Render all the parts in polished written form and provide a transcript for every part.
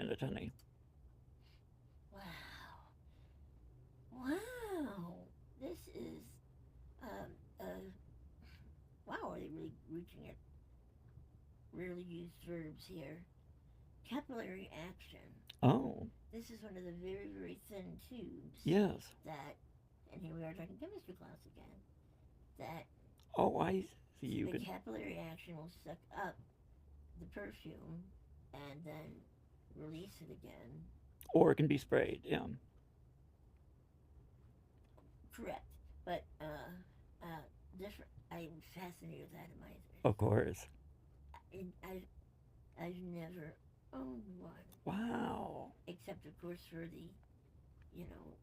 minute, honey. Wow. Wow. This is, um, uh, wow, are they really reaching it? Rarely used verbs here. Capillary action. Oh, This is one of the very, very thin tubes yes. that, and here we are talking chemistry class again, that Oh, I see. You the can, capillary action will suck up the perfume and then release it again. or it can be sprayed. Yeah, Correct. But, different. I'm fascinated with of atomizers. course. I've never owned one, Wow. except, of course, for the, you know,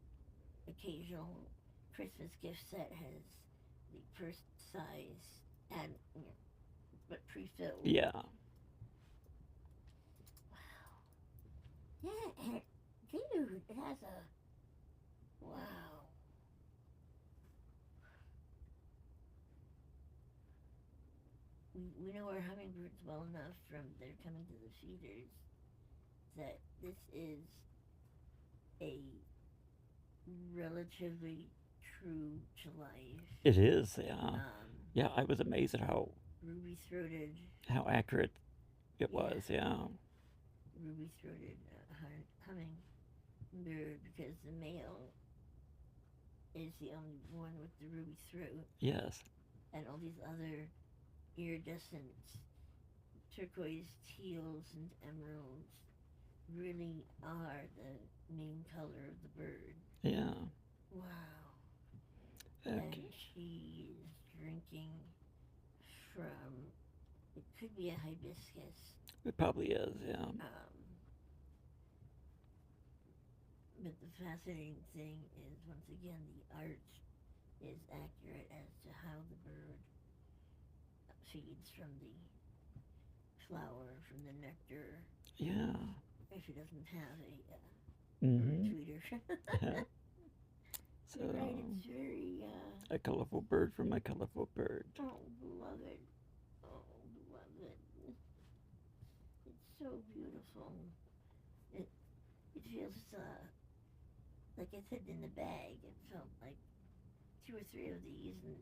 occasional Christmas gift set has the first size and, you know, but pre-filled. Yeah. Wow. Yeah, and dude, it has a wow. We know our hummingbirds well enough from their coming to the feeders that this is a relatively true to life It is. Yeah. um, Yeah. I was amazed at ruby throated, how accurate it yeah, was. Yeah. ruby throated hummingbird because the male is the only one with the ruby throat, Yes. and all these other iridescent turquoise teals and emeralds really are the main color of the bird. Yeah. Wow. And Okay. she is drinking from, it could be a hibiscus. It probably is. Yeah. But the fascinating thing is, once again, the art is accurate as to how the bird feeds from the flower, from the nectar, Yeah. if it doesn't have a bird Mm-hmm. feeder. So, You're right, it's very, a colorful bird for my colorful bird. oh, beloved. Oh, beloved. It's so beautiful. It, it feels, like I said in the bag, it felt like two or three of these and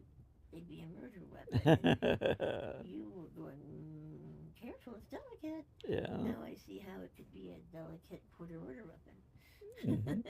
they'd be a murder weapon. And you were going, careful, it's delicate. Yeah. Now I see how it could be a delicate quarter murder weapon. Mm-hmm.